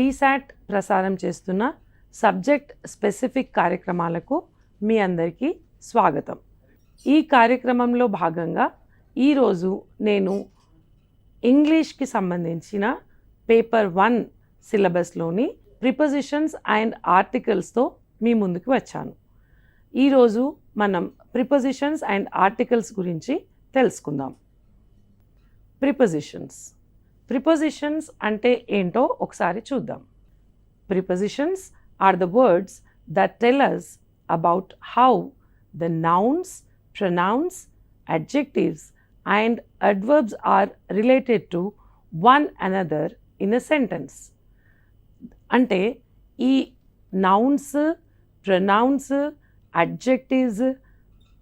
టీసాట్ ప్రసారం చేస్తున్న subject specific కార్యక్రమాలకు మీ అందరికీ స్వాగతం. ఈ కార్యక్రమంలో భాగంగా ఈరోజు నేను ఇంగ్లీష్కి సంబంధించిన పేపర్ 1 సిలబస్లోని ప్రిపోజిషన్స్ అండ్ ఆర్టికల్స్తో మీ ముందుకు వచ్చాను. ఈరోజు మనం ప్రిపోజిషన్స్ అండ్ ఆర్టికల్స్ గురించి తెలుసుకుందాం. ప్రిపోజిషన్స్ అంటే ఏంటో ఒకసారి చూద్దాం. Prepositions are the words that tell us about how the nouns, pronouns, adjectives and adverbs are related to one another in a sentence. అంటే ఈ నౌన్స్, ప్రొనౌన్స్, అడ్జెక్టివ్స్,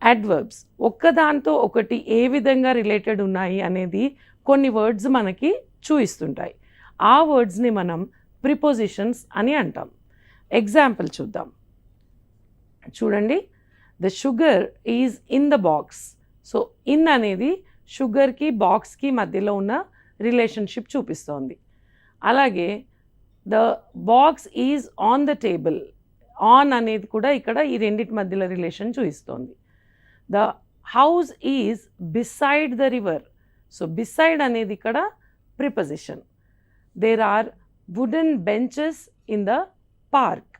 అడ్వర్బ్స్ ఒక్కదాంతో ఒకటి ఏ విధంగా రిలేటెడ్ ఉన్నాయి అనేది కొన్ని వర్డ్స్ మనకి చూపిస్తుంటాయి. ఆ వర్డ్స్ని మనం ప్రిపోజిషన్స్ అని అంటాం. ఎగ్జాంపుల్ చూద్దాం. చూడండి, the sugar is in the box. So in అనేది షుగర్కి బాక్స్కి మధ్యలో ఉన్న రిలేషన్షిప్ చూపిస్తోంది. అలాగే the box is on the table. On అనేది కూడా ఇక్కడ ఈ రెండింటి మధ్యలో రిలేషన్ చూపిస్తోంది. The house is beside the river. So beside అనేది ఇక్కడ preposition. There are wooden benches in the park.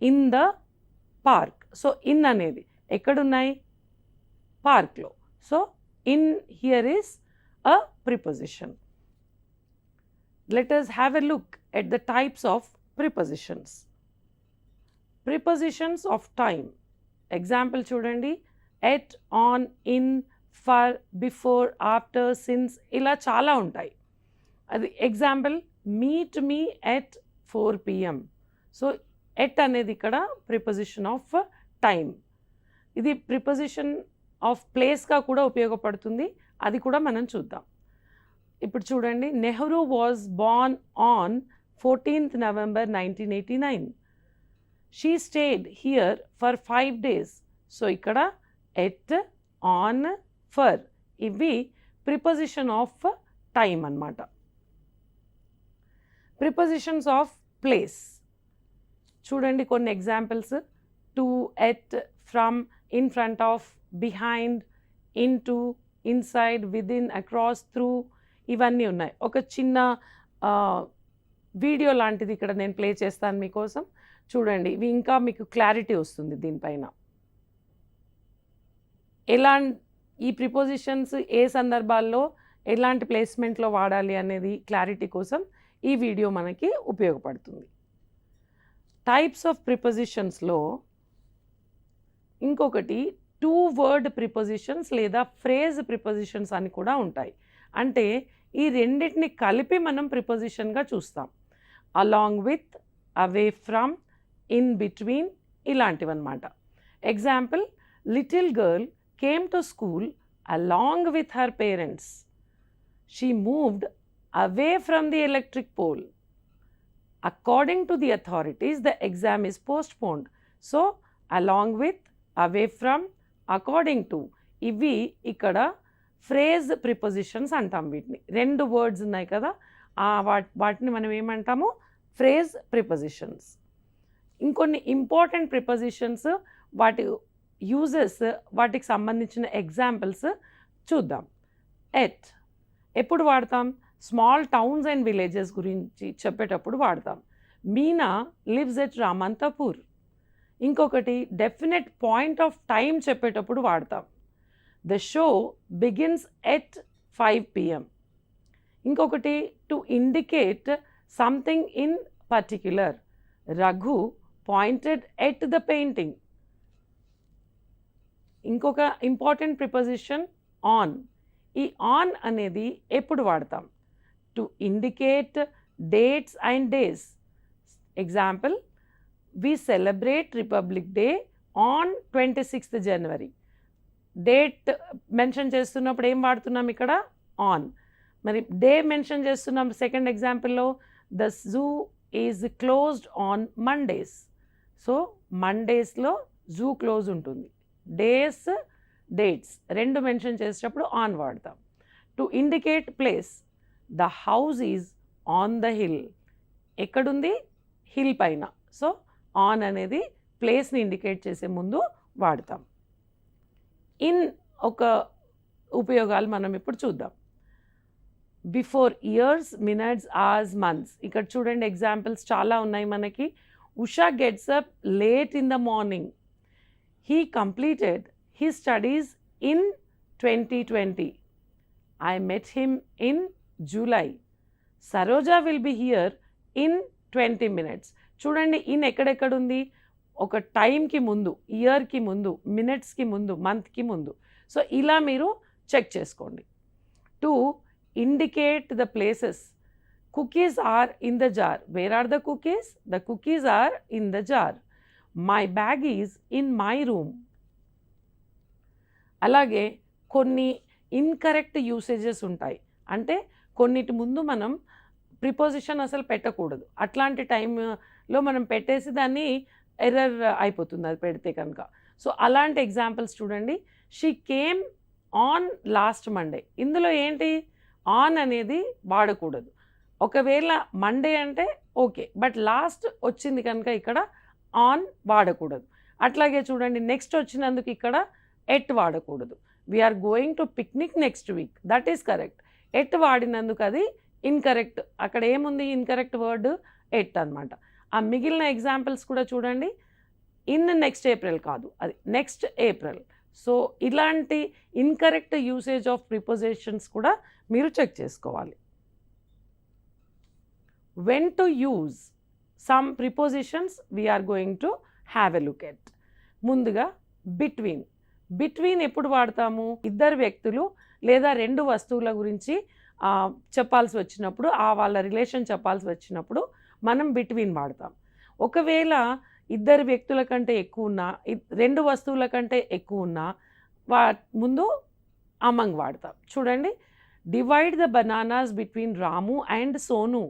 In the park. So in అనేది ఎక్కడున్నాయి? పార్క్లో. So in here is a preposition. Let us have a look at the types of prepositions. Prepositions of time. Example చూడండి, at, on, in, for, before, after, since ఇలా చాలా ఉంటాయి. అది example, meet me at 4 PM. So at అనేది ఇక్కడ preposition of time. ఇది preposition of ప్లేస్గా కూడా ఉపయోగపడుతుంది. అది కూడా మనం చూద్దాం. ఇప్పుడు చూడండి, Nehru was born on 14th November 1989. She stayed here for 5 days. So ఇక్కడ ఎట్, ఆన్, ఫర్ ఇవి ప్రిపోజిషన్ ఆఫ్ టైం అన్నమాట. ప్రిపోజిషన్స్ ఆఫ్ ప్లేస్ చూడండి, కొన్ని examples: to, at, from, in front of, behind, in to, inside, within, across, through ఇవన్నీ ఉన్నాయి. ఒక చిన్న video లాంటిది ఇక్కడ నేను ప్లే చేస్తాను మీకోసం. చూడండి, ఇవి ఇంకా మీకు క్లారిటీ వస్తుంది దీనిపైన. ఈ ప్రిపోజిషన్స్ ఏ సందర్భాల్లో ఎలాంటి ప్లేస్మెంట్లో వాడాలి అనేది క్లారిటీ కోసం ఈ వీడియో మనకి ఉపయోగపడుతుంది. టైప్స్ ఆఫ్ ప్రిపోజిషన్స్లో ఇంకొకటి 2 word ప్రిపోజిషన్స్ లేదా ఫ్రేజ్ ప్రిపోజిషన్స్ అని కూడా ఉంటాయి. అంటే ఈ రెండింటిని కలిపి మనం ప్రిపోజిషన్గా చూస్తాం. Along with, away from, in between ఇలాంటివన్నమాట. Example, little girl came to school along with her parents. She moved away from the electric pole. According to the authorities, the exam is postponed. So, along with, away from, according to ఇవి ఇక్కడ phrase prepositions అంటాం. వీటిని 2 words ఉన్నాయి కదా, వాటిని మనం ఏమంటాము? Phrase prepositions. ఇంకొన్ని ఇంపార్టెంట్ ప్రిపోజిషన్స్, వాటి యూజెస్, వాటికి సంబంధించిన ఎగ్జాంపుల్స్ చూద్దాం. ఎట్ ఎప్పుడు వాడతాం? స్మాల్ టౌన్స్ అండ్ విలేజెస్ గురించి చెప్పేటప్పుడు వాడతాం. Meena lives at Ramanthapur. ఇంకొకటి డెఫినెట్ పాయింట్ ఆఫ్ టైం చెప్పేటప్పుడు వాడతాం. The show begins at 5 PM. ఇంకొకటి to indicate something in particular. Raghu pointed at the painting. ఇంకొక ఇంపార్టెంట్ ప్రిపోజిషన్ ఆన్. ఈ ఆన్ అనేది ఎప్పుడు వాడతాం? To indicate dates and days. Example, we celebrate Republic Day on 26th January. Date mention చేస్తున్నప్పుడు ఏం వాడుతున్నాం ఇక్కడ? ఆన్. మరి డే మెన్షన్ చేస్తున్నాం సెకండ్ ఎగ్జాంపుల్లో, the zoo is closed on Mondays. So మండేస్లో జూ క్లోజ్ ఉంటుంది. డేస్, డేట్స్ రెండు మెన్షన్ చేసేటప్పుడు ఆన్ వాడతాం. To indicate place, the house is on the hill. ఎక్కడుంది? హిల్ పైన. సో ఆన్ అనేది ప్లేస్ని ఇండికేట్ చేసే ముందు వాడతాం. ఇన్ ఒక ఉపయోగాలు మనం ఇప్పుడు చూద్దాం. Before years, minutes, hours, months. ఇక్కడ చూడండి ఎగ్జాంపుల్స్ చాలా ఉన్నాయి మనకి. Usha gets up late in the morning. He completed he studies in 2020. I met him in July. Saroja will be here in 20 minutes. చూడండి ఇన్ ఎక్కడెక్కడుంది? ఒక టైంకి ముందు, ఇయర్కి ముందు, మినిట్స్కి ముందు, మంత్కి ముందు. సో ఇలా మీరు చెక్ చేసుకోండి. To indicate the places. Cookies are in the jar. Where are the cookies? The cookies are in the jar. My bag is in my room. అలాగే కొన్ని ఇన్కరెక్ట్ యూసేజెస్ ఉంటాయి. అంటే కొన్నిటి ముందు మనం ప్రిపోజిషన్ అసలు పెట్టకూడదు. అట్లాంటి టైంలో మనం పెట్టేసి దాన్ని ఎర్రర్ అయిపోతుంది అది పెడితే కనుక. సో అలాంటి ఎగ్జాంపుల్స్ చూడండి. She came on last Monday. ఇందులో ఏంటి? ఆన్ అనేది వాడకూడదు. ఒకవేళ మండే అంటే ఓకే, బట్ లాస్ట్ వచ్చింది కనుక ఇక్కడ ఆన్ వాడకూడదు. అట్లాగే చూడండి నెక్స్ట్ వచ్చినందుకు ఇక్కడ ఎట్ వాడకూడదు. We're going to picnic next week. That is correct. At వాడినందుకు అది ఇన్కరెక్ట్. అక్కడ ఏముంది? ఇన్కరెక్ట్ వర్డ్ ఎట్ అనమాట. ఆ మిగిలిన ఎగ్జాంపుల్స్ కూడా చూడండి. ఇన్ నెక్స్ట్ ఏప్రిల్ కాదు, అది నెక్స్ట్ ఏప్రిల్. సో ఇలాంటి ఇన్కరెక్ట్ యూసేజ్ ఆఫ్ ప్రిపోజిషన్స్ కూడా మీరు చెక్ చేసుకోవాలి. When to use some prepositions we are going to have a look at. ముందుగా బిట్వీన్. బిట్వీన్ ఎప్పుడు వాడతాము? ఇద్దరు వ్యక్తులు లేదా రెండు వస్తువుల గురించి చెప్పాల్సి వచ్చినప్పుడు, వాళ్ళ రిలేషన్ చెప్పాల్సి వచ్చినప్పుడు మనం బిట్వీన్ వాడతాం. ఒకవేళ ఇద్దరు వ్యక్తుల కంటే ఎక్కువ ఉన్నా, రెండు వస్తువుల కంటే ఎక్కువ ఉన్నా ముందు అమంగ్ వాడతాం. చూడండి, divide the bananas between Ramu and Sonu.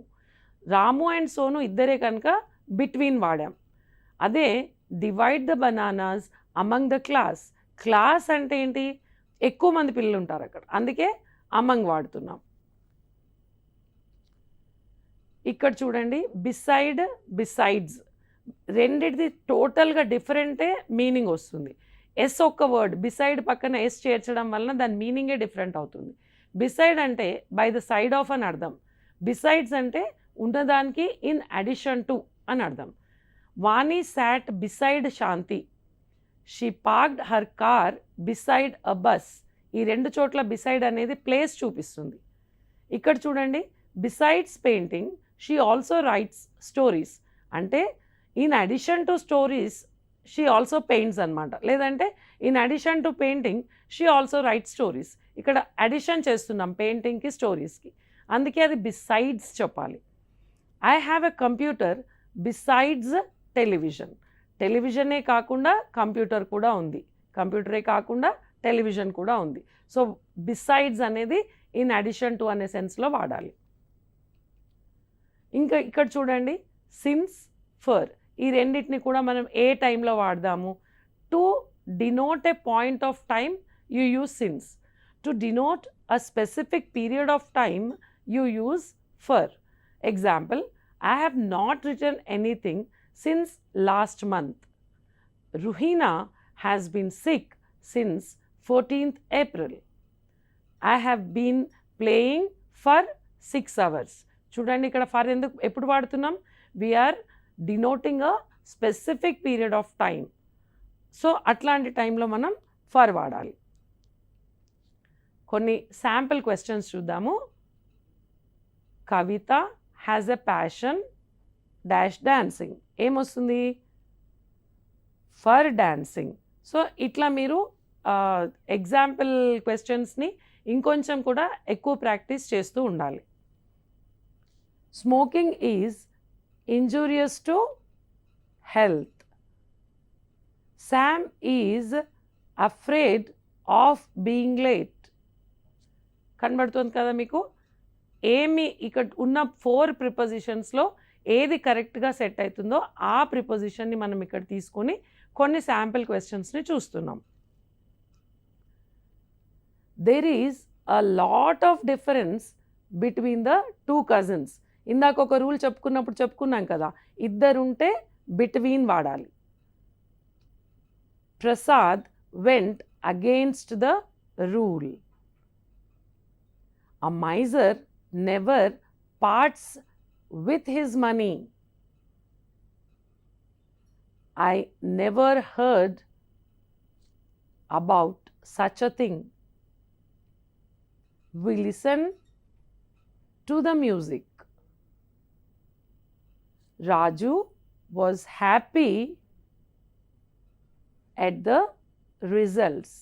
Ramu and Sonu ఇద్దరే కనుక బిట్వీన్ వాడాం. అదే divide the bananas among the class. Class అంటే ఏంటి? ఎక్కువ మంది పిల్లలు ఉంటారు అక్కడ, అందుకే అమంగ్ వాడుతున్నాం. ఇక్కడ చూడండి, బిసైడ్, బిసైడ్స్ రెండిటిది టోటల్గా డిఫరెంటే మీనింగ్ వస్తుంది. ఎస్ ఒక్క వర్డ్ బిసైడ్ పక్కన ఎస్ చేర్చడం వలన దాని మీనింగే డిఫరెంట్ అవుతుంది. బిసైడ్ అంటే బై ద సైడ్ ఆఫ్ అని అర్థం. బిసైడ్స్ అంటే ఉన్నదానికి ఇన్ అడిషన్ టు అని అర్థం. Vani sat beside Shanti. She parked her car beside a bus. ఈ రెండు చోట్ల బిసైడ్ అనేది ప్లేస్ చూపిస్తుంది. ఇక్కడ చూడండి, besides painting she also writes stories. అంటే in addition to stories she also paints అనమాట. లేదంటే in addition to painting she also writes stories. ఇక్కడ అడిషన్ చేస్తున్నాం పెయింటింగ్కి, స్టోరీస్కి, అందుకే అది బిసైడ్స్ చెప్పాలి. I have a computer besides television. టెలివిజనే కాకుండా కంప్యూటర్ కూడా ఉంది, కంప్యూటరే కాకుండా టెలివిజన్ కూడా ఉంది. సో బిసైడ్స్ అనేది ఇన్ అడిషన్ టు అనే సెన్స్లో వాడాలి. ఇంకా ఇక్కడ చూడండి, సిన్స్, ఫర్. ఈ రెండింటిని కూడా మనం ఏ టైంలో వాడదాము? To denote a point of time you use since. To denote a specific period of time you use for. Example, I have not written anything since last month. Ruhina has been sick since 14th April. I have been playing for 6 hours. చూడండి, ఇక్కడ for ఎందుకు ఎప్పుడు వాడుతున్నాం? We're denoting a specific period of time. So అట్లాంటి టైంలో మనం for వాడాలి. కొన్ని శాంపిల్ క్వశ్చన్స్ చూద్దాము. Kavitha has a passion dash dancing. ఏమొస్తుంది? For dancing. సో ఇట్లా మీరు ఎగ్జాంపుల్ క్వశ్చన్స్ని ఇంకొంచెం కూడా ఎక్కువ ప్రాక్టీస్ చేస్తూ ఉండాలి. Smoking is injurious to health. Sam is afraid of being late. కనబడుతుంది కదా మీకు? ఏమి ఇక్కడ ఉన్న 4 ప్రిపోజిషన్స్లో ఏది కరెక్ట్గా సెట్ అవుతుందో ఆ ప్రిపోజిషన్ని మనం ఇక్కడ తీసుకొని కొన్ని శాంపిల్ క్వశ్చన్స్ని చూస్తున్నాం. There is a lot of difference between the 2 cousins. ఇందాక ఒక రూల్ చెప్పుకున్నాం కదా, ఇద్దరుంటే బిట్వీన్ వాడాలి. Prasad vent against the rule. A miser never parts with his money. I never heard about such a thing. We listen to the music. Raju was happy at the results.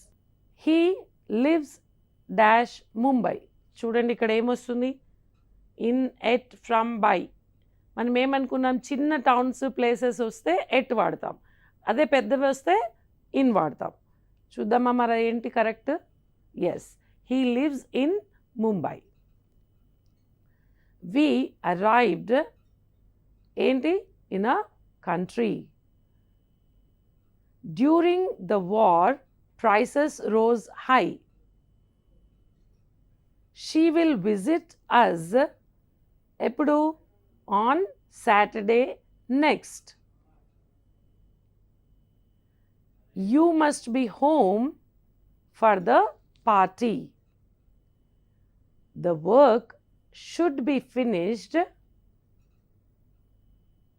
He lives dash Mumbai. చూడండి ఇక్కడ ఏమొస్తుంది, in, at, from, by. మనం ఏమనుకున్నాం, చిన్న towns places వస్తే at వాడతాం, అదే పెద్దవి వస్తే ఇన్ వాడతాం. చూద్దామా మరి ఏంటి correct? Yes, he lives in Mumbai. We arrived ఏంటి, in a country. During the war prices rose high. She will visit us ఎప్పుడు, on Saturday next. You must be home for the party. The work should be finished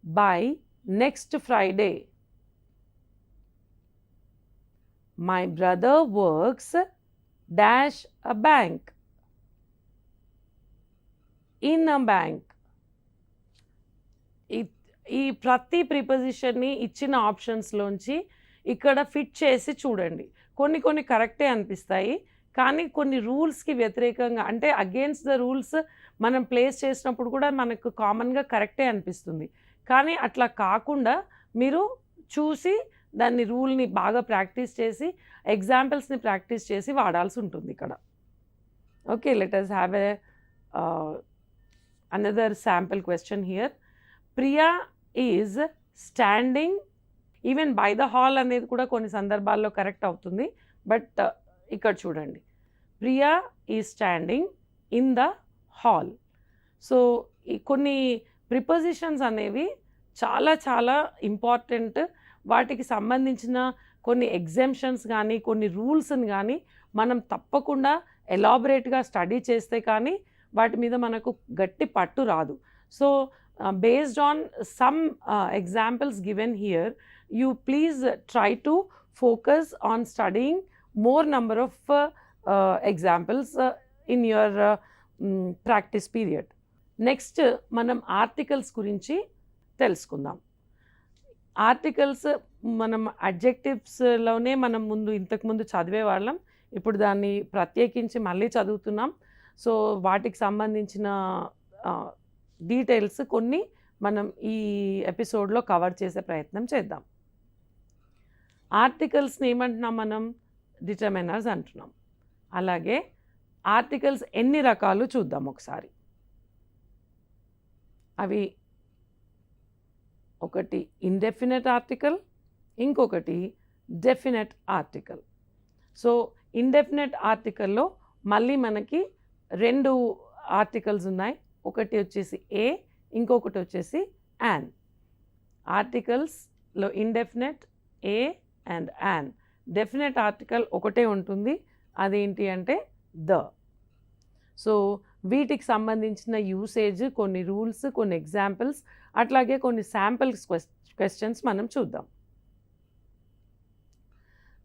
by next Friday. My brother works dash a bank. In a bank. ఈ ప్రతి ప్రిపోజిషన్ని ఇచ్చిన ఆప్షన్స్లోంచి ఇక్కడ fit చేసి చూడండి. కొన్ని కరెక్టే అనిపిస్తాయి, కానీ కొన్ని రూల్స్కి వ్యతిరేకంగా, అంటే అగేన్స్ట్ ద రూల్స్ మనం ప్లేస్ చేసినప్పుడు కూడా మనకు కామన్గా కరెక్టే అనిపిస్తుంది. కానీ అట్లా కాకుండా మీరు చూసి దాన్ని రూల్ని బాగా ప్రాక్టీస్ చేసి ఎగ్జాంపుల్స్ని ప్రాక్టీస్ చేసి వాడాల్సి ఉంటుంది ఇక్కడ. Okay, let us have a another sample question here. Priya is standing, even by the hall అనేది కూడా కొన్ని సందర్భాల్లో కరెక్ట్ అవుతుంది, బట్ ఇక్కడ చూడండి, Priya is standing in the hall. So కొన్ని ప్రిపోజిషన్స్ అనేవి చాలా ఇంపార్టెంట్. వాటికి సంబంధించిన కొన్ని ఎగ్జామ్షన్స్ కానీ కొన్ని రూల్స్ని కానీ మనం తప్పకుండా ఎలాబరేట్గా స్టడీ చేస్తే కానీ వాటి మీద మనకు గట్టి పట్టు రాదు. So based on some examples given here, you please try to focus on studying more number of examples in your practice period. Next మనం ఆర్టికల్స్ గురించి తెలుసుకుందాం. ఆర్టికల్స్ మనం అడ్జెక్టివ్స్లోనే మనం ఇంతకుముందు చదివే వాళ్ళం, ఇప్పుడు దాన్ని ప్రత్యేకించి మళ్ళీ చదువుతున్నాం. సో వాటికి సంబంధించిన డీటెయిల్స్ కొన్ని మనం ఈ ఎపిసోడ్లో కవర్ చేసే ప్రయత్నం చేద్దాం. ఆర్టికల్స్ని ఏమంటున్నాం మనం, డిటర్మినర్స్ అంటున్నాం. అలాగే ఆర్టికల్స్ ఎన్ని రకాలు చూద్దాం ఒకసారి. అవి ఒకటి ఇండెఫినెట్ ఆర్టికల్, ఇంకొకటి డెఫినెట్ ఆర్టికల్. సో ఇండెఫినెట్ ఆర్టికల్లో మళ్ళీ మనకి రెండు ఆర్టికల్స్ ఉన్నాయి, ఒకటి వచ్చేసి ఏ, ఇంకొకటి వచ్చేసి యాన్. ఆర్టికల్స్లో indefinite, a and an. Definite article ఒకటే ఉంటుంది, అదేంటి అంటే ద. సో వీటికి సంబంధించిన యూసేజ్, కొన్ని రూల్స్, కొన్ని ఎగ్జాంపుల్స్, అట్లాగే కొన్ని శాంపిల్స్ క్వశ్చన్స్ మనం చూద్దాం.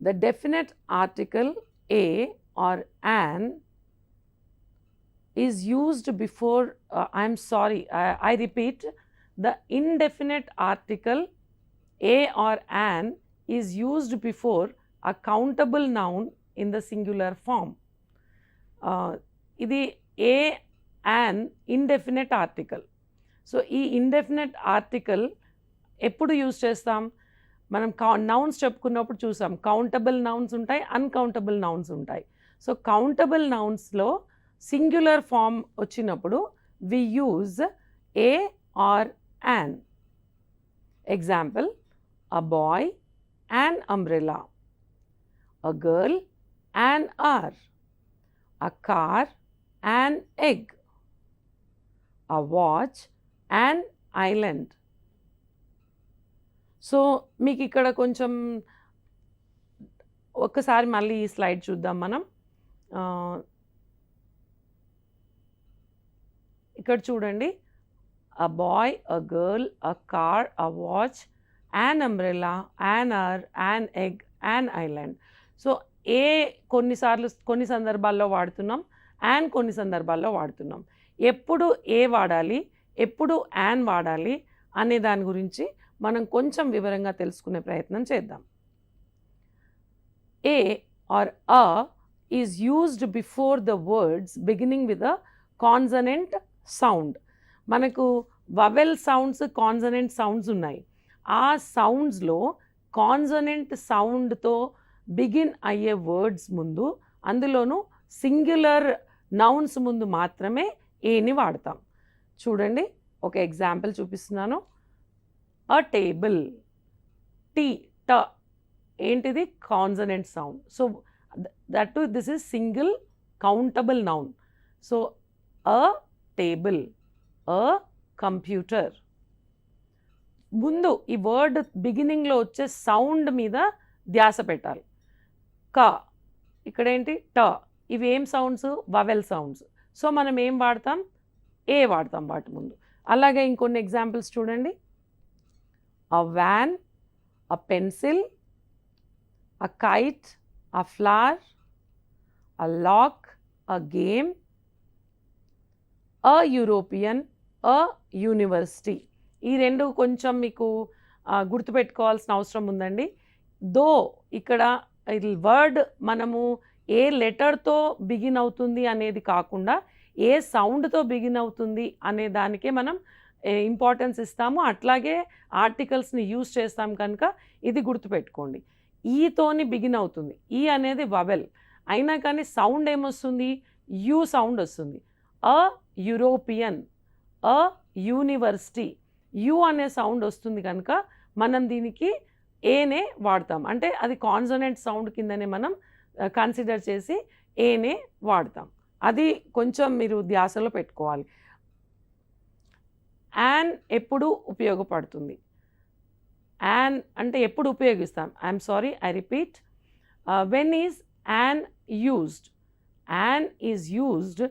The definite article a or an is used before, I repeat, the indefinite article a or an is used before a countable noun in the singular form. Idi a an indefinite article. So ee indefinite article eppudu use chestam, మనం nouns చెప్పుకున్నప్పుడు చూసాం, countable nouns ఉంటాయి, uncountable nouns ఉంటాయి. So countable నౌన్స్లో singular form వచ్చినప్పుడు we use a or an. Example, a boy an umbrella, a girl an hour, a car, an egg, a watch, an island. So మీకు ఇక్కడ కొంచెం ఒక్కసారి మళ్ళీ ఈ స్లైడ్ చూద్దాం మనం. ఇక్కడ చూడండి, a boy, a girl, a car, a watch, an umbrella, an hour, an egg, an island. So a కొన్ని సందర్భాల్లో వాడుతున్నాం, యాన్ కొన్ని సందర్భాల్లో వాడుతున్నాం. ఎప్పుడు ఏ వాడాలి, ఎప్పుడు యాన్ వాడాలి అనే దాని గురించి మనం కొంచెం వివరంగా తెలుసుకునే ప్రయత్నం చేద్దాం. A or a is used before the words beginning with a consonant sound. మనకు వవెల్ సౌండ్స్, కాన్సనెంట్ సౌండ్స్ ఉన్నాయి. ఆ సౌండ్స్లో కాన్సనెంట్ సౌండ్తో బిగిన్ అయ్యే వర్డ్స్ ముందు, అందులోనూ సింగులర్ నౌన్స్ ముందు మాత్రమే ఏని వాడతాం. చూడండి, ఒక ఎగ్జాంపుల్ చూపిస్తున్నాను. అ టేబుల్, ట ఏంటిది? Consonant sound. So that to this is single countable noun. So a table, a computer. ముందు ఈ వర్డ్ బిగినింగ్లో వచ్చే సౌండ్ మీద ధ్యాస పెట్టాలి. క, ఇక్కడేంటి? ట. ఇవి ఏం సౌండ్స్? Vowel sounds. సో మనం ఏం వాడతాం? ఏ వాడతాం వాటి ముందు. అలాగే ఇంకొన్ని ఎగ్జాంపుల్స్ చూడండి. A van, a pencil, a kite, a flower, a lock, a game, a European, a university. ఈ రెండు కొంచెం మీకు గుర్తుపెట్టుకోవాల్సిన అవసరం ఉందండి. దో ఇక్కడ వర్డ్ మనము ఏ లెటర్తో బిగిన్ అవుతుంది అనేది కాకుండా ఏ సౌండ్తో బిగిన్ అవుతుంది అనే దానికే మనం ఇంపార్టెన్స్ ఇస్తాము. అట్లాగే ఆర్టికల్స్ని యూజ్ చేస్తాం కనుక ఇది గుర్తుపెట్టుకోండి. ఈతోని బిగిన్ అవుతుంది. ఈ అనేది వవెల్ అయినా కానీ సౌండ్ ఏమొస్తుంది? యూ సౌండ్ వస్తుంది. అ యూరోపియన్, అ యూనివర్సిటీ, యూ అనే సౌండ్ వస్తుంది కనుక మనం దీనికి ఏనే వాడతాం. అంటే అది కాన్సనెంట్ సౌండ్ కిందనే మనం కన్సిడర్ చేసి ఏనే వాడతాం. అది కొంచెం మీరు ధ్యాసలో పెట్టుకోవాలి. యాన్ ఎప్పుడు ఉపయోగపడుతుంది? యాన్ అంటే ఎప్పుడు ఉపయోగిస్తాం? I'm sorry, I repeat. When is an used? An is used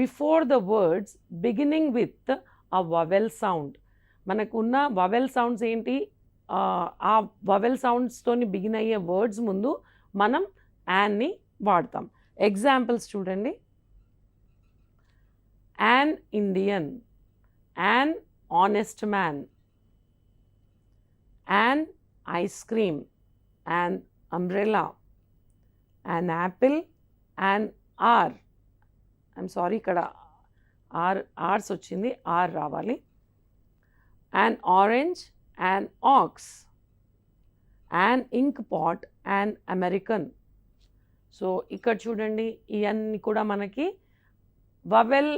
before the words beginning with a vowel sound. మనకున్న వవెల్ సౌండ్స్ ఏంటి? ఆ వవెల్ సౌండ్స్తోని బిగిన్ అయ్యే వర్డ్స్ ముందు మనం యాన్ని వాడతాం. ఎగ్జాంపుల్స్ చూడండి. An Indian, an honest man, an ice cream, an umbrella, an apple, an hour. I'm sorry, ఇక్కడ ఆర్స్ వచ్చింది, ఆర్ రావాలి. An orange, an ox, an ink pot, an American. So ఇక్కడ చూడండి, ఇవన్నీ కూడా మనకి వవెల్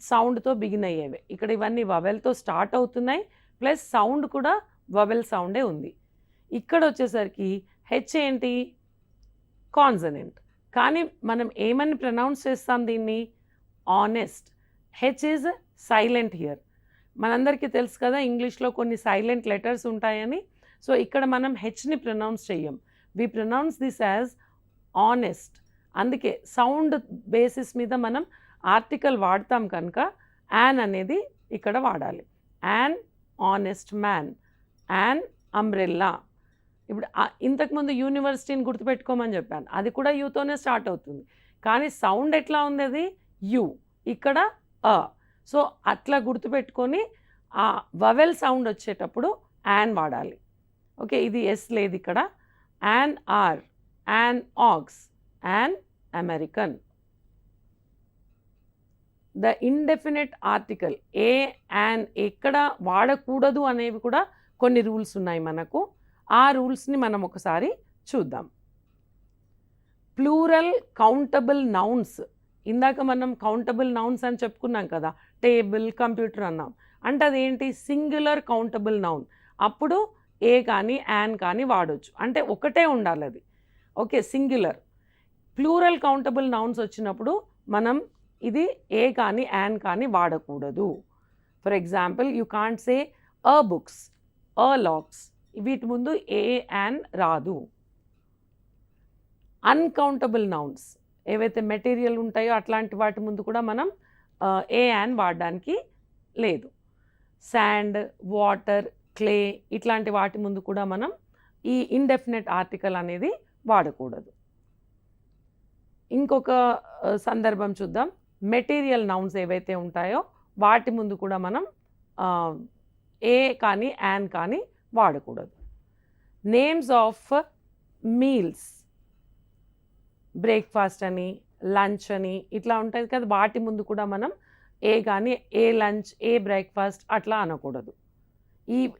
సౌండ్తో బిగిన్ అయ్యేవి. ఇక్కడ ఇవన్నీ వవెల్తో స్టార్ట్ అవుతున్నాయి, ప్లస్ సౌండ్ కూడా వవెల్ సౌండే ఉంది. ఇక్కడ వచ్చేసరికి హెచ్ ఏంటి? కాన్సనెంట్. కానీ మనం ఏమని ప్రొనౌన్స్ చేస్తాం దీన్ని? Honest. H is silent here. మనందరికీ తెలుసు కదా ఇంగ్లీష్లో కొన్ని సైలెంట్ లెటర్స్ ఉంటాయని. సో ఇక్కడ మనం హెచ్ని ప్రొనౌన్స్ చెయ్యం. వి ప్రొనౌన్స్ దిస్ యాజ్ ఆనెస్ట్. అందుకే సౌండ్ బేసిస్ మీద మనం ఆర్టికల్ వాడతాం కనుక యాన్ అనేది ఇక్కడ వాడాలి. An honest man, an umbrella. ఇప్పుడు ఇంతకుముందు యూనివర్సిటీని గుర్తుపెట్టుకోమని చెప్పాను, అది కూడా యూతోనే స్టార్ట్ అవుతుంది. కానీ సౌండ్ ఎట్లా ఉంది? అది యూ, ఇక్కడ అ. సో అట్లా గుర్తుపెట్టుకొని ఆ వవెల్ సౌండ్ వచ్చేటప్పుడు యాన్ వాడాలి. ఓకే, ఇది ఎస్ లేదు ఇక్కడ. An hour, an ox, an American. The indefinite article a, an ఎక్కడ వాడకూడదు అనేవి కూడా కొన్ని రూల్స్ ఉన్నాయి మనకు. ఆ రూల్స్ని మనం ఒకసారి చూద్దాం. Plural countable nouns. ఇందాక మనం కౌంటబుల్ నౌన్స్ అని చెప్పుకున్నాం కదా, టేబుల్, కంప్యూటర్ అన్నాం. అంటే అదేంటి? Singular countable noun. అప్పుడు ఏ కానీ యాన్ కానీ వాడవచ్చు. అంటే ఒకటే ఉండాలి అది. Okay, singular. Plural countable nouns వచ్చినప్పుడు మనం ఇది ఏ కానీ యాన్ కానీ వాడకూడదు. For example you can't say a books, a locks, వీటి ముందు ఏ యాన్ రాదు. అన్కౌంటబుల్ నౌన్స్ ఏవైతే మెటీరియల్ ఉంటాయో అట్లాంటి వాటి ముందు కూడా మనం ఏ యాన్ వాడడానికి లేదు. శాండ్, వాటర్, క్లే ఇట్లాంటి వాటి ముందు కూడా మనం ఈ ఇండెఫినెట్ ఆర్టికల్ అనేది వాడకూడదు. ఇంకొక సందర్భం చూద్దాం. మెటీరియల్ నౌన్స్ ఏవైతే ఉంటాయో వాటి ముందు కూడా మనం ఏ కానీ యాన్ కానీ వాడకూడదు. నేమ్స్ ఆఫ్ మీల్స్, బ్రేక్ఫాస్ట్ అని, లంచ్ అని ఇట్లా ఉంటుంది కదా, వాటి ముందు కూడా మనం ఏ కానీ, ఏ లంచ్, ఏ బ్రేక్ఫాస్ట్ అట్లా అనకూడదు.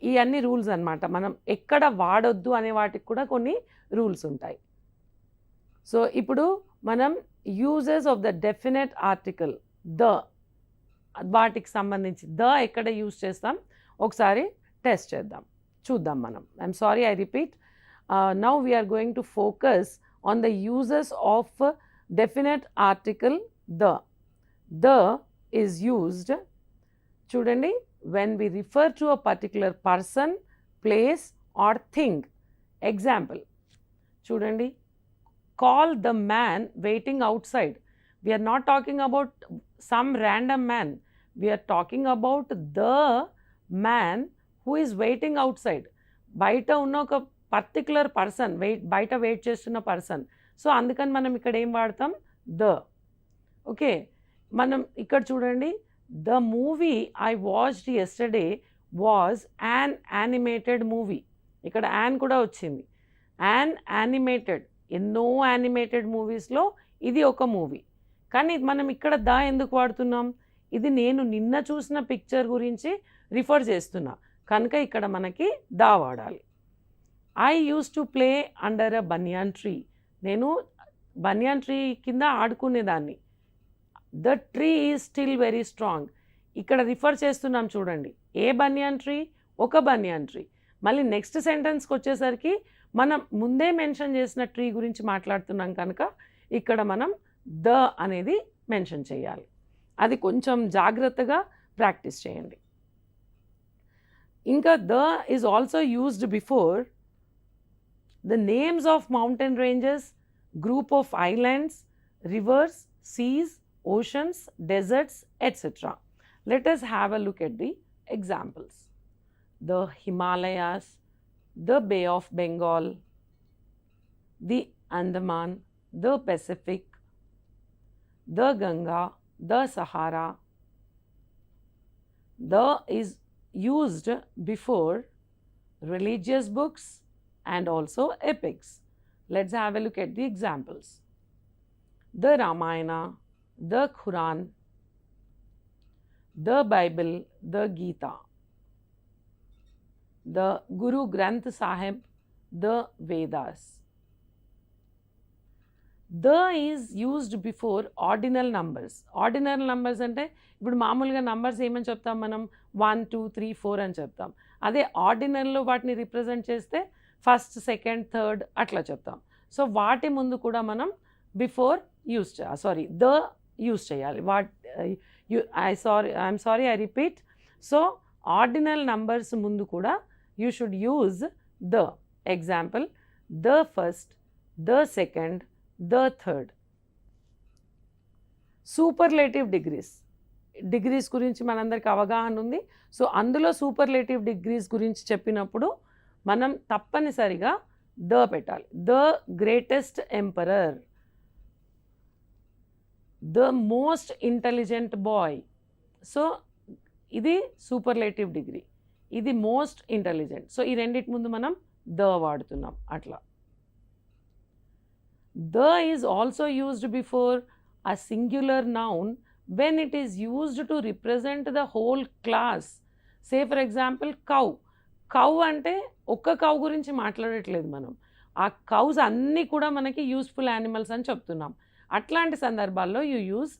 ఈ అన్ని రూల్స్ అన్నమాట. మనం ఎక్కడ వాడొద్దు అనే వాటికి కూడా కొన్ని రూల్స్ ఉంటాయి. సో ఇప్పుడు మనం uses of the definite article the, వాటికి సంబంధించి ద ఎక్కడ యూజ్ చేస్తాం ఒకసారి టెస్ట్ చేద్దాం, చూద్దాం మనం. I'm sorry, I repeat. Now we are going to focus on the uses of definite article the. The is used, చూడండి, when we refer to a particular person, place or thing. Example, చూడండి, call the man waiting outside. We are not talking about some random man. We are talking about the man who is waiting outside. బయట ఉన్న ఒక particular person, బయట wait చేస్తున్న person. So అందుకని మనం ఇక్కడ ఏం వాడతాం, ద. ఓకే, మనం ఇక్కడ చూడండి, the movie I watched yesterday was an animated movie. ఇక్కడ యాన్ కూడా వచ్చింది. యాన్ యానిమేటెడ్, ఎన్నో యానిమేటెడ్ మూవీస్లో ఇది ఒక మూవీ. కానీ మనం ఇక్కడ ద ఎందుకు వాడుతున్నాం, ఇది నేను నిన్న చూసిన పిక్చర్ గురించి రిఫర్ చేస్తున్నా కనుక ఇక్కడ మనకి ద వాడాలి. I use to play under a banyan tree. నేను బనియాన్ ట్రీ కింద ఆడుకునేదాన్ని. The tree is still very strong. ఇక్కడ రిఫర్ చేస్తున్నాం చూడండి, ఏ బనియాన్ ట్రీ, ఒక బనియాన్ ట్రీ. మళ్ళీ నెక్స్ట్ సెంటెన్స్కి వచ్చేసరికి మనం ముందే మెన్షన్ చేసిన ట్రీ గురించి మాట్లాడుతున్నాం కనుక ఇక్కడ మనం ద అనేది మెన్షన్ చేయాలి. అది కొంచెం జాగ్రత్తగా ప్రాక్టీస్ చేయండి. ఇంకా the is also used before the names of mountain ranges, group of islands, rivers, seas, oceans, deserts, etc. Let us have a look at the examples. The Himalayas, the Bay of Bengal, the Andaman, the Pacific, the Ganga, the Sahara. The is used before religious books and also epics. Let's have a look at the examples. The Ramayana, the Quran, the Bible, the Gita, the Guru Granth Sahib, the Vedas. The is used before ordinal numbers. Ordinal numbers అంటే ఇప్పుడు మామూలుగా numbers ఏమని చెప్తాం మనం, 1 2 3 4 అని చెప్తాం. అదే ఆర్డినల్లో వాటిని రిప్రజెంట్ చేస్తే ఫస్ట్, సెకండ్, థర్డ్ అట్లా చెప్తాం. సో వాటి ముందు కూడా మనం బిఫోర్ యూస్ ద యూస్ చేయాలి. I'm sorry, I repeat. So ordinal numbers ముందు కూడా you should use the. Example, the first, the second, the third. Superlative degrees గురించి మనందరికి అవగాహన ఉంది. సో అందులో సూపర్లేటివ్ డిగ్రీస్ గురించి చెప్పినప్పుడు మనం తప్పనిసరిగా ద పెట్టాలి. The greatest emperor, the most intelligent boy. So ఇది సూపర్లేటివ్ డిగ్రీ, ఇది మోస్ట్ ఇంటెలిజెంట్. సో ఈ రెండింటి ముందు మనం ద వాడుతున్నాం అట్లా. The is also used before a singular noun when it is used to represent the whole class. Say for example, cow. Cow అంటే ఒక్క కౌ గురించి మాట్లాడట్లేదు మనం, ఆ కౌస్ అన్నీ కూడా మనకి యూస్ఫుల్ యానిమల్స్ అని చెప్తున్నాం. అట్లాంటి సందర్భాల్లో you use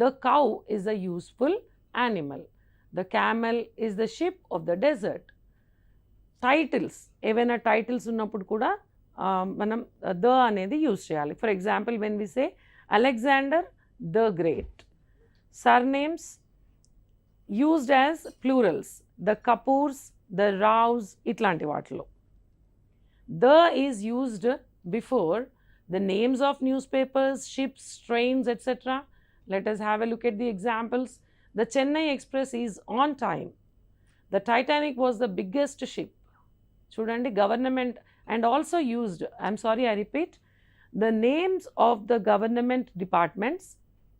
the cow is a useful animal. The camel is the ship of the desert. Titles, ఏవైనా టైటిల్స్ ఉన్నప్పుడు కూడా మనం ద అనేది యూజ్ చేయాలి. For example, when we say Alexander the Great. Surnames, used as plurals, the Kapoors, the Raos, ఇట్లాంటి వాటిలో. The is used before the names of newspapers, ships, trains, etc. Let us have a look at the examples. The Chennai Express is on time. The Titanic was the biggest ship. చూడండి, government, and also used, I'm sorry, I repeat, the names of the government departments,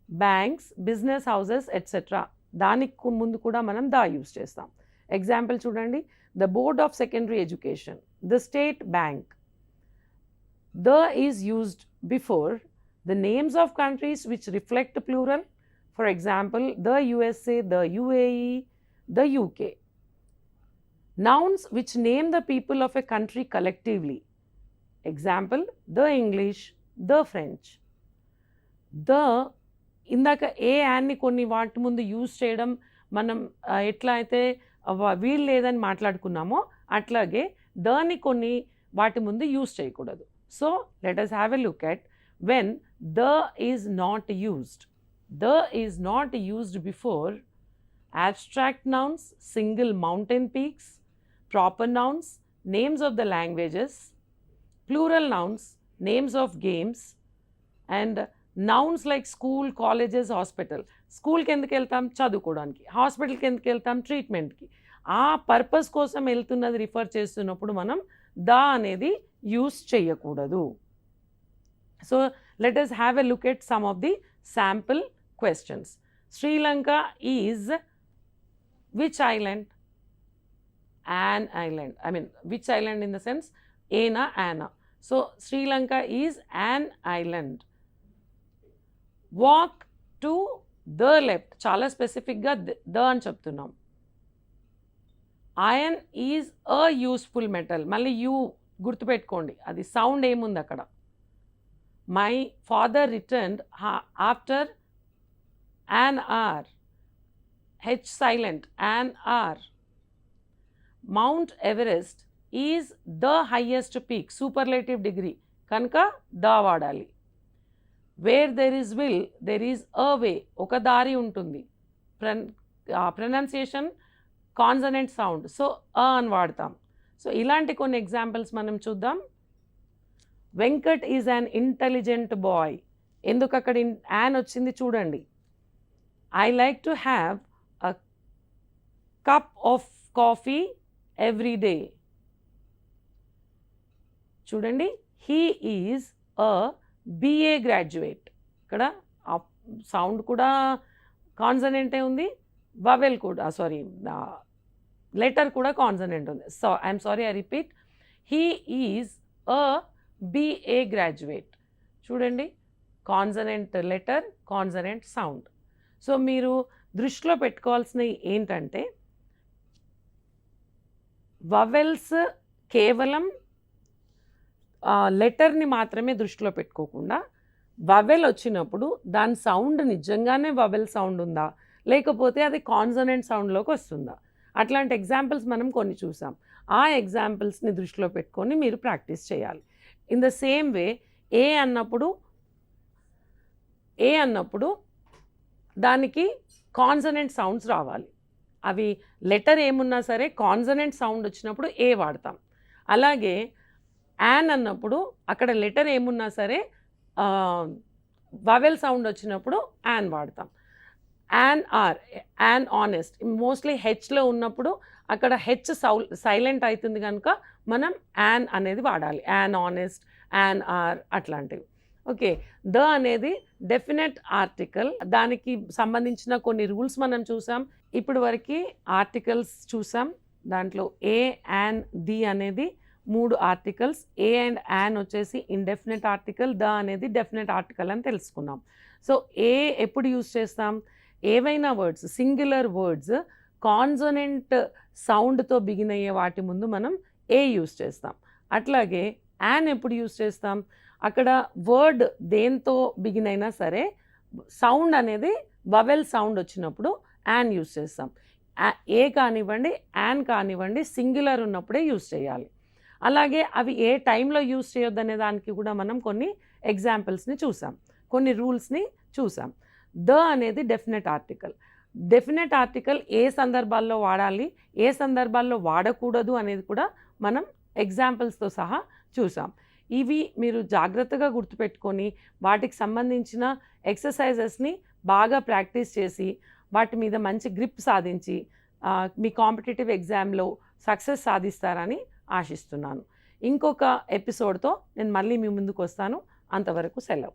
banks, business houses, etc. దానికి ముందు కూడా మనం the use చేస్తాం. Example చూడండి, the Board of Secondary Education, the State Bank. The is used before the names of countries which reflect plural. For example, the USA, the UAE, the UK. Nouns which name the people of a country collectively. Example, the English, the French. The ఇందాక ఏ యాన్ని కొన్ని వాటి ముందు use చేయడం మనం ఎట్లా అయితే వీలు లేదని మాట్లాడుకున్నామో అట్లాగే దాన్ని కొన్ని వాటి ముందు యూజ్ చేయకూడదు. So let us have a look at when the is not used. The is not used before abstract nouns, single mountain peaks, proper nouns, names of the languages, plural nouns, names of games, and nouns like school, colleges, hospital. స్కూల్కి ఎందుకు వెళ్తాం? చదువుకోవడానికి. హాస్పిటల్కి ఎందుకు వెళ్తాం? ట్రీట్మెంట్కి. ఆ purpose కోసం వెళ్తున్నది రిఫర్ చేస్తున్నప్పుడు మనం దా అనేది యూస్ చేయకూడదు. So let us have a look at some of the sample questions. Sri Lanka is which island? An island. I mean, which island in the sense Ena, Anna. So Sri Lanka is an island. Walk to the left. చాలా స్పెసిఫిక్గా the అని చెప్తున్నాం. Iron is a useful metal. మళ్ళీ you గుర్తుపెట్టుకోండి, అది sound ఏముంది అక్కడ. My father returned after an hour. H silent, an hour. Mount Everest is the highest peak, superlative degree, కనుక దా వాడాలి. Where there is will there is a way, ఒక దారి ఉంటుంది. Pronunciation consonant sound, so a అని వాడతాం. So ఇలాంటి కొన్ని examples మనం చూద్దాం. Venkat is an intelligent boy. ఎందుకు అక్కడ యాన్ వచ్చింది చూడండి. I like to have a cup of coffee every day. చూడండి, he is a BA graduate. ఇక్కడ సౌండ్ కూడా కాన్సనెంటే ఉంది, వవెల్ కూడా లెటర్ కూడా కాన్సనెంట్ ఉంది. So I'm sorry, I repeat, he is a BA graduate. చూడండి, consonant letter, consonant sound. So మీరు దృష్టిలో పెట్టుకోవాల్సినవి ఏంటంటే, వవెల్స్ కేవలం లెటర్ని మాత్రమే దృష్టిలో పెట్టుకోకుండా, వవెల్ వచ్చినప్పుడు దాని సౌండ్ నిజంగానే వవెల్ సౌండ్ ఉందా, లేకపోతే అది కాన్సనెంట్ సౌండ్లోకి వస్తుందా, అట్లాంటి ఎగ్జాంపుల్స్ మనం కొన్ని చూసాం. ఆ ఎగ్జాంపుల్స్ని దృష్టిలో పెట్టుకొని మీరు ప్రాక్టీస్ చేయాలి. ఇన్ ద సేమ్ వే ఏ అన్నప్పుడు దానికి కాన్సనెంట్ సౌండ్స్ రావాలి. అవి లెటర్ ఏమున్నా సరే కాన్సనెంట్ సౌండ్ వచ్చినప్పుడు ఏ వాడతాం. అలాగే యాన్ అన్నప్పుడు అక్కడ లెటర్ ఏమున్నా సరే వవెల్ సౌండ్ వచ్చినప్పుడు యాన్ వాడతాం. An hour, an honest, mostly హెచ్లో ఉన్నప్పుడు అక్కడ హెచ్ సైలెంట్ అవుతుంది కనుక మనం యాన్ అనేది వాడాలి. యాన్ ఆనెస్ట్, యాన్ ఆర్ అట్లాంటివి. ఓకే, ద అనేది డెఫినెట్ ఆర్టికల్. దానికి సంబంధించిన కొన్ని రూల్స్ మనం చూసాం. ఇప్పుడు వరకు ఆర్టికల్స్ చూసాం. దాంట్లో ఏ, యాన్, ది అనేది 3 ఆర్టికల్స్. ఏ అండ్ యాన్ వచ్చేసి ఇండెఫినెట్ ఆర్టికల్, ద అనేది డెఫినెట్ ఆర్టికల్ అని తెలుసుకున్నాం. సో ఏ ఎప్పుడు యూజ్ చేస్తాం? ఏవైనా వర్డ్స్, సింగులర్ వర్డ్స్ కాన్సనెంట్ సౌండ్తో బిగిన్ అయ్యే వాటి ముందు మనం ఏ యూజ్ చేస్తాం. అట్లాగే యాన్ ఎప్పుడు యూజ్ చేస్తాం? అక్కడ వర్డ్ దేంతో బిగిన్ అయినా సరే సౌండ్ అనేది వవెల్ సౌండ్ వచ్చినప్పుడు యాన్ యూజ్ చేస్తాం. ఏ కానివ్వండి, యాన్ కానివ్వండి, సింగులర్ ఉన్నప్పుడే యూజ్ చేయాలి. అలాగే అవి ఏ టైంలో యూజ్ చేయొద్దనే దానికి కూడా మనం కొన్ని ఎగ్జాంపుల్స్ని చూసాం, కొన్ని రూల్స్ని చూసాం. ద అనేది డెఫినెట్ ఆర్టికల్. డెఫినెట్ ఆర్టికల్ ఏ సందర్భాల్లో వాడాలి, ఏ సందర్భాల్లో వాడకూడదు అనేది కూడా మనం ఎగ్జాంపుల్స్తో సహా చూసాం. ఇవి మీరు జాగ్రత్తగా గుర్తుపెట్టుకొని వాటికి సంబంధించిన ఎక్సర్సైజెస్ని బాగా ప్రాక్టీస్ చేసి వాటి మీద మంచి గ్రిప్ సాధించి మీ కాంపిటేటివ్ ఎగ్జామ్లో సక్సెస్ సాధిస్తారని ఆశిస్తున్నాను. ఇంకొక ఎపిసోడ్తో నేను మళ్ళీ మీ ముందుకు వస్తాను. అంతవరకు సెలవు.